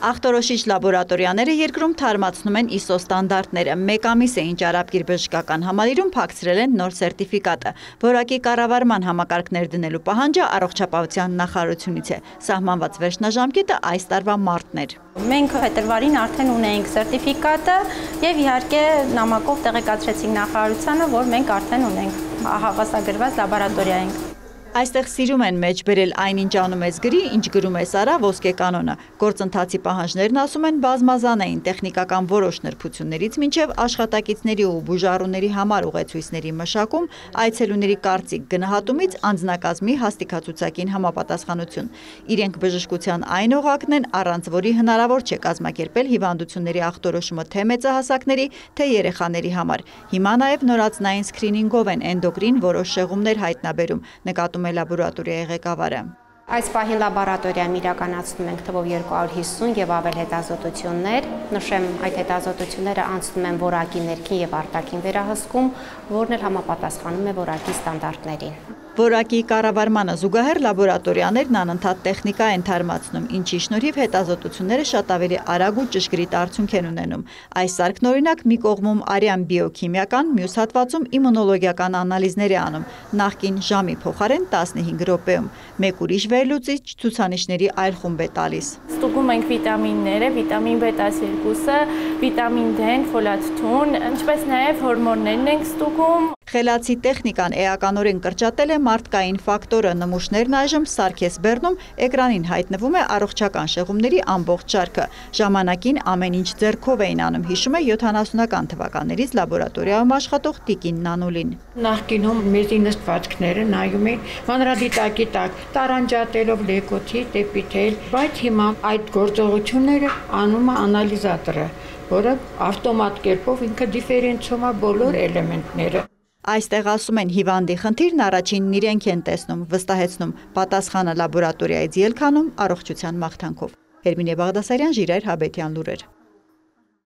Ախտորոշիչ լաբորատորիաները երկրում թարմացնում են ISO ստանդարտները։ Մեկ ամիս է ինչ Արաբգիր բժշկական համալիրում փակցրել են նոր սերտիֆիկատը։ Որակի կառավարման համակարգներ դնելու պահանջը առողջապահության նախարարությունից է։ Սահմանված վերջնաժամկետը այս տարվա մարտն էր։ Մենք փետրվարին արդեն ունեինք սերտիֆիկատը եւ իհարկե նամակով տեղեկացրեցինք նախարարությանը, որ մենք արդեն ունենք հավասարագրված լաբորատորիա ենք։ Այստեղ սիրում են մեջ բերել այն ինչ անում ես գրի, ինչ գրում ես արա ոսկե կանոնը։ Գործընթացի պահանջներն ասում են բազմազան էին տեխնիկական որոշ նրբություններից մինչև աշխատակիցների ու բուժառուների համար ուղեցույցների մշակում, այցելուների կարծիք գնահատումից անձնակազմի հաստիքացուցակին համապատասխանություն։ Իրենք բժշկության այն օղակն են, առանց որի հնարավոր չէ կազմակերպել հիվանդությունների ախտորոշումը թե մեծահասակների, թե երեխաների համար։ Հիմա նաև նորածնային սքրինինգով են էնդոկրին որոշ շեղումներ հայտնաբերում, նկատում լաբորատորիայի ղեկավարը։ Այս պահին լաբորատորիայում իրականացնում ենք թվով 250 եւ ավել հետազոտություններ։ Նշեմ, այդ հետազոտությունները անցնում են որակի ներքին եւ արտաքին վերահսկում, որն էլ համապատասխանում է որակի ստանդարտներին։ Որակի կառավարմանը զուգահեռ լաբորատորիաներն անընդհատ տեխնիկա են թարմացնում, ինչի շնորհիվ հետազոտությունները շատ ավելի արագ ու ճշգրիտ արդյունք են ունենում։ Այս սարքն օրինակ մի կողմում արյան բիոքիմիական, մյուս հատվածում իմունոլոգիական անալիզներ է անում, նախկին ժամի փոխարեն 15 րոպեում։ Մեկ ուրիշ վերլուծիչ ցուցանիշների այլ խումբ է տալիս։ Ստուգում ենք վիտամինները, վիտամին B12-ը, վիտամին D-ն, ֆոլաթթուն, ինչպես նաև հորմոններն ենք ստուգում։ Խելացի տեխնիկան էականորեն կրճատել է մարդկային ֆակտորը, նմուշներն այժմ սարքես բեռնում, էկրանին հայտնվում է առողջական շեղումների ամբողջ շարքը։ Ժամանակին ամեն ինչ ձեռքով էին անում, հիշում է 70-ական թվականներից լաբորատորիայում աշխատող Տիկին Նանուլին։ Նախկինում մեզի նստվածքները նայում էին մանրադիտակի տակ, տարանջատելով լեկոթի, տեպիթել, բայց հիմա այդ գործողությունները անում է անալիզատորը, որը ավտոմատ կերպով ինքը դիֆերենցիում է բոլոր էլեմենտները։ Այստեղ ասում են հիվանդի խնդիրն առաջինն իրենք են տեսնում, վստահեցնում, պատասխանը լաբորատորիայից ելք անում առողջության մաղթանքով։ Հերմինե Բաղդասարյան, Ժիրայր Հաբետյան, լուրեր։